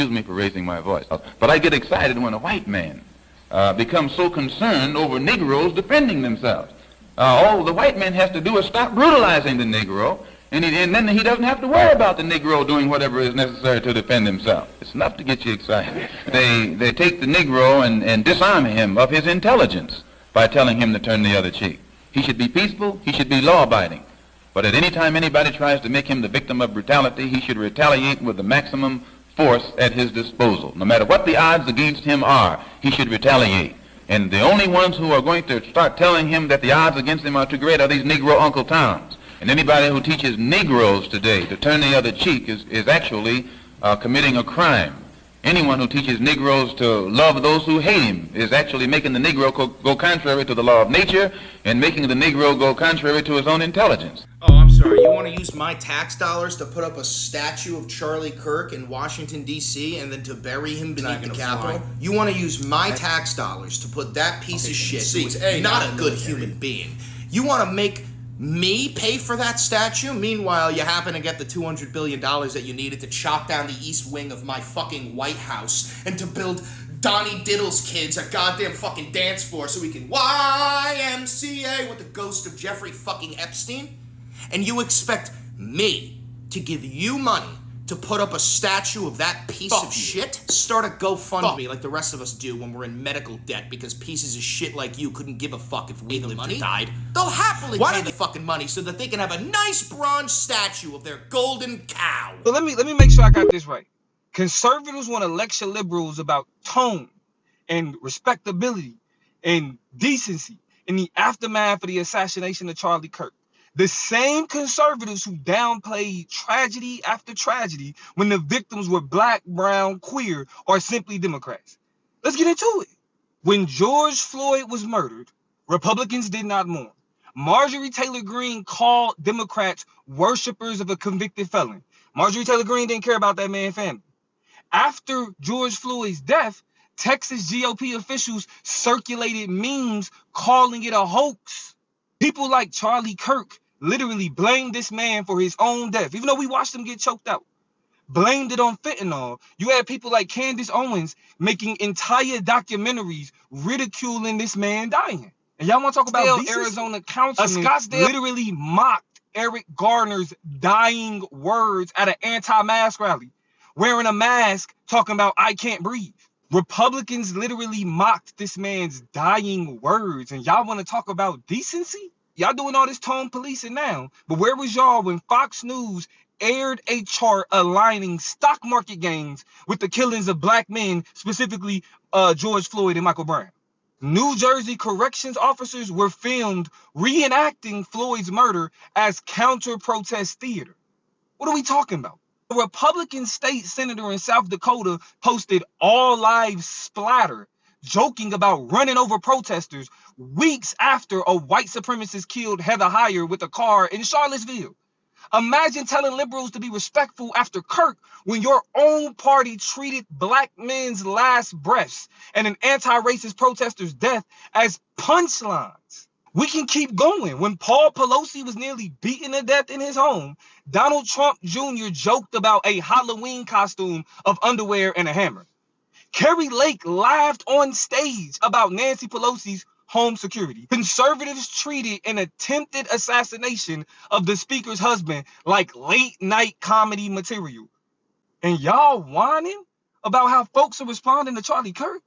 Excuse me for raising my voice. But I get excited when a white man becomes so concerned over Negroes defending themselves. All the white man has to do is stop brutalizing the Negro, and then he doesn't have to worry about the Negro doing whatever is necessary to defend himself. It's enough to get you excited. They take the Negro and disarm him of his intelligence by telling him to turn the other cheek. He should be peaceful, he should be law-abiding. But at any time anybody tries to make him the victim of brutality, he should retaliate with the maximum force at his disposal. No matter what the odds against him are, he should retaliate. And the only ones who are going to start telling him that the odds against him are too great are these Negro Uncle Toms. And anybody who teaches Negroes today to turn the other cheek is actually committing a crime. Anyone who teaches Negroes to love those who hate him is actually making the Negro go contrary to the law of nature and making the Negro go contrary to his own intelligence. Oh, I'm sorry. You want to use my tax dollars to put up a statue of Charlie Kirk in Washington, D.C. and then to bury him beneath the Capitol? Fly. You want to use my tax dollars to put that piece of shit who is not a good human being. You want to make me pay for that statue? Meanwhile, you happen to get the $200 billion that you needed to chop down the east wing of my fucking White House and to build Donnie Diddle's kids a goddamn fucking dance floor so we can YMCA with the ghost of Jeffrey fucking Epstein? And you expect me to give you money to put up a statue of that piece of shit? Start a GoFundMe like the rest of us do when we're in medical debt because pieces of shit like you couldn't give a fuck if we lived or died. They'll happily pay the fucking money so that they can have a nice bronze statue of their golden cow. So let me make sure I got this right. Conservatives want to lecture liberals about tone and respectability and decency in the aftermath of the assassination of Charlie Kirk. The same conservatives who downplayed tragedy after tragedy when the victims were black, brown, queer, or simply Democrats. Let's get into it. When George Floyd was murdered, Republicans did not mourn. Marjorie Taylor Greene called Democrats worshipers of a convicted felon. Marjorie Taylor Greene didn't care about that man's family. After George Floyd's death, Texas GOP officials circulated memes calling it a hoax. People like Charlie Kirk literally blamed this man for his own death, even though we watched him get choked out. Blamed it on fentanyl. You had people like Candace Owens making entire documentaries ridiculing this man dying. And y'all want to talk about Arizona councilman literally mocked Eric Garner's dying words at an anti-mask rally, wearing a mask, talking about "I can't breathe." Republicans literally mocked this man's dying words, and y'all want to talk about decency? Y'all doing all this tone policing now, but where was y'all when Fox News aired a chart aligning stock market gains with the killings of black men, specifically George Floyd and Michael Brown? New Jersey corrections officers were filmed reenacting Floyd's murder as counter-protest theater. What are we talking about? A Republican state senator in South Dakota posted "All Lives Splatter," joking about running over protesters weeks after a white supremacist killed Heather Heyer with a car in Charlottesville. Imagine telling liberals to be respectful after Kirk when your own party treated black men's last breaths and an anti-racist protester's death as punchlines. We can keep going. When Paul Pelosi was nearly beaten to death in his home, Donald Trump Jr. joked about a Halloween costume of underwear and a hammer. Kerry Lake laughed on stage about Nancy Pelosi's home security. Conservatives treated an attempted assassination of the speaker's husband like late night comedy material. And y'all whining about how folks are responding to Charlie Kirk?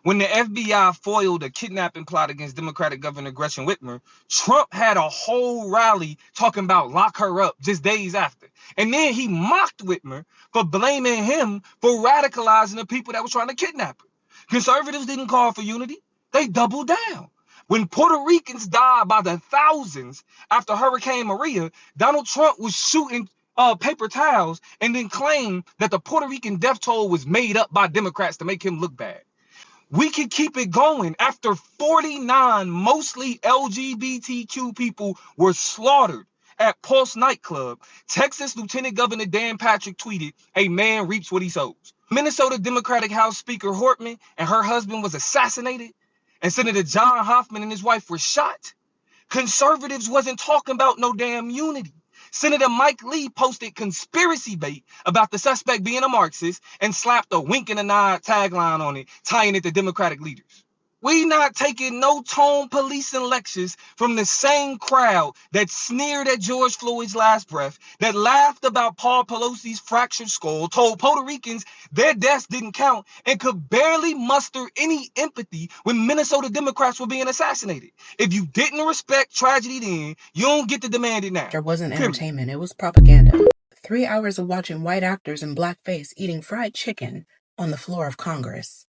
When the FBI foiled a kidnapping plot against Democratic Governor Gretchen Whitmer, Trump had a whole rally talking about lock her up just days after. And then he mocked Whitmer for blaming him for radicalizing the people that were trying to kidnap her. Conservatives didn't call for unity. They doubled down. When Puerto Ricans died by the thousands after Hurricane Maria, Donald Trump was shooting paper towels and then claimed that the Puerto Rican death toll was made up by Democrats to make him look bad. We can keep it going. After 49 mostly LGBTQ people were slaughtered at Pulse nightclub, Texas Lieutenant Governor Dan Patrick tweeted, "A man reaps what he sows." Minnesota Democratic House Speaker Hortman and her husband was assassinated, and Senator John Hoffman and his wife were shot. Conservatives wasn't talking about no damn unity. Senator Mike Lee posted conspiracy bait about the suspect being a Marxist and slapped a wink and a nod tagline on it, tying it to Democratic leaders. We not taking no tone policing lectures from the same crowd that sneered at George Floyd's last breath, that laughed about Paul Pelosi's fractured skull, told Puerto Ricans their deaths didn't count, and could barely muster any empathy when Minnesota Democrats were being assassinated. If you didn't respect tragedy then, you don't get to demand it now. There wasn't entertainment, it was propaganda. 3 hours of watching white actors in blackface eating fried chicken on the floor of Congress.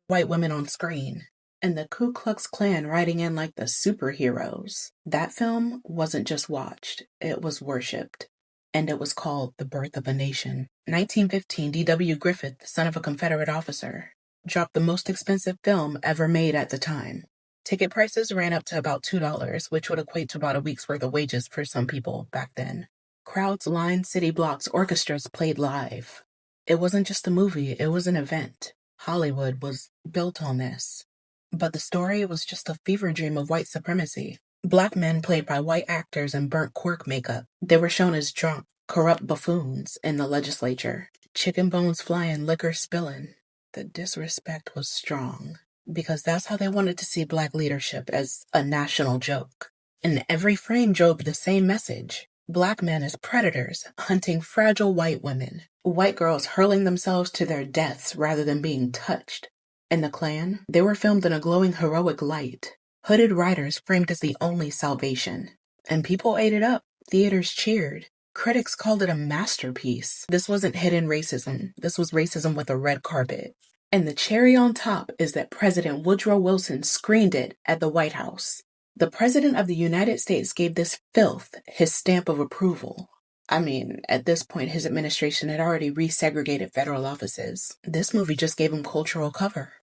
White women on screen. And the Ku Klux Klan riding in like the superheroes. That film wasn't just watched, it was worshipped. And it was called The Birth of a Nation. 1915, D.W. Griffith, the son of a Confederate officer, dropped the most expensive film ever made at the time. Ticket prices ran up to about $2, which would equate to about a week's worth of wages for some people back then. Crowds lined city blocks, orchestras played live. It wasn't just a movie, it was an event. Hollywood was built on this. But the story was just a fever dream of white supremacy. Black men played by white actors in burnt cork makeup. They were shown as drunk, corrupt buffoons in the legislature. Chicken bones flying, liquor spilling. The disrespect was strong, because that's how they wanted to see black leadership, as a national joke. And every frame drove the same message. Black men as predators, hunting fragile white women. White girls hurling themselves to their deaths rather than being touched. In the Klan, they were filmed in a glowing heroic light. Hooded riders framed as the only salvation. And people ate it up. Theaters cheered. Critics called it a masterpiece. This wasn't hidden racism. This was racism with a red carpet. And the cherry on top is that President Woodrow Wilson screened it at the White House. The President of the United States gave this filth his stamp of approval. I mean, at this point, his administration had already resegregated federal offices. This movie just gave him cultural cover.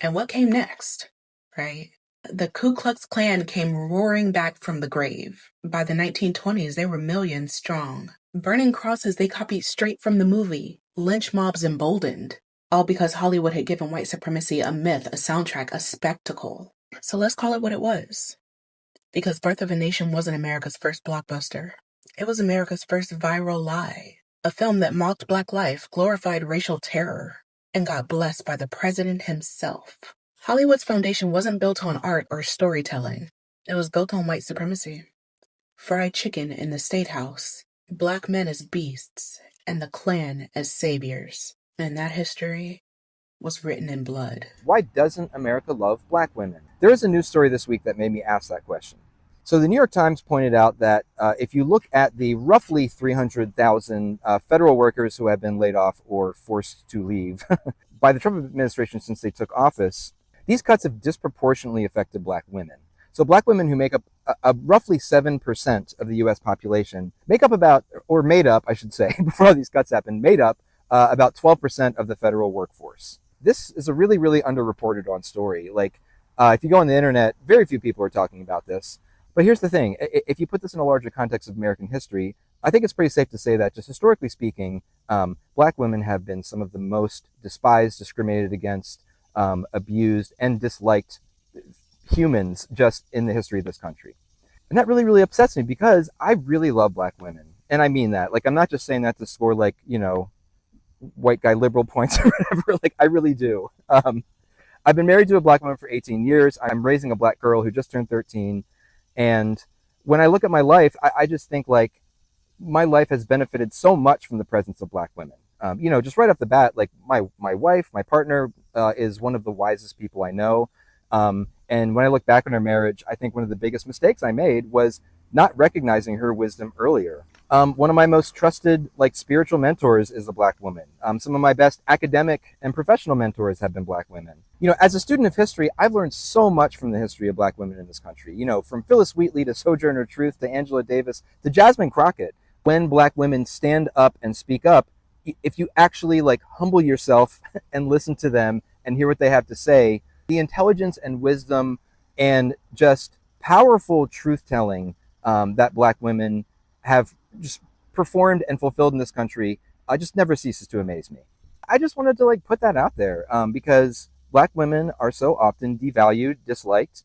And what came next, right? The Ku Klux Klan came roaring back from the grave. By the 1920s, they were millions strong. Burning crosses they copied straight from the movie. Lynch mobs emboldened. All because Hollywood had given white supremacy a myth, a soundtrack, a spectacle. So let's call it what it was. Because Birth of a Nation wasn't America's first blockbuster. It was America's first viral lie. A film that mocked black life, glorified racial terror, and got blessed by the president himself. Hollywood's foundation wasn't built on art or storytelling. It was built on white supremacy. Fried chicken in the State House, black men as beasts, and the Klan as saviors. And that history was written in blood. Why doesn't America love black women? There is a news story this week that made me ask that question. So the New York Times pointed out that if you look at the roughly 300,000 federal workers who have been laid off or forced to leave by the Trump administration since they took office, these cuts have disproportionately affected black women. So black women who make up roughly 7% of the U.S. population made up, before all these cuts happened, made up about 12% of the federal workforce. This is a really, really underreported on story. If you go on the internet, very few people are talking about this. But here's the thing, if you put this in a larger context of American history, I think it's pretty safe to say that, just historically speaking, black women have been some of the most despised, discriminated against, abused, and disliked humans just in the history of this country. And that really, really upsets me, because I really love black women. And I mean that. I'm not just saying that to score, white guy liberal points or whatever. I really do. I've been married to a black woman for 18 years. I'm raising a black girl who just turned 13. And when I look at my life, I just think my life has benefited so much from the presence of black women. Just right off the bat, my wife, my partner, is one of the wisest people I know. And when I look back on our marriage, I think one of the biggest mistakes I made was not recognizing her wisdom earlier. One of my most trusted, spiritual mentors is a black woman. Some of my best academic and professional mentors have been black women. As a student of history, I've learned so much from the history of black women in this country. From Phyllis Wheatley to Sojourner Truth to Angela Davis to Jasmine Crockett. When black women stand up and speak up, if you actually humble yourself and listen to them and hear what they have to say, the intelligence and wisdom and just powerful truth-telling that black women have just performed and fulfilled in this country just never ceases to amaze me. I just wanted to put that out there because black women are so often devalued, disliked,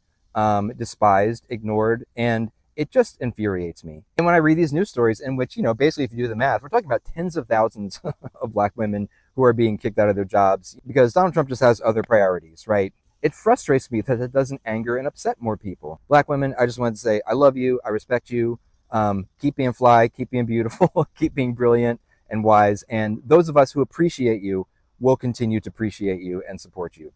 despised, ignored, and it just infuriates me. And when I read these news stories in which, basically if you do the math, we're talking about tens of thousands of black women who are being kicked out of their jobs because Donald Trump just has other priorities, right? It frustrates me that it doesn't anger and upset more people. Black women, I just wanted to say, I love you, I respect you, keep being fly, keep being beautiful, keep being brilliant and wise, and those of us who appreciate you will continue to appreciate you and support you.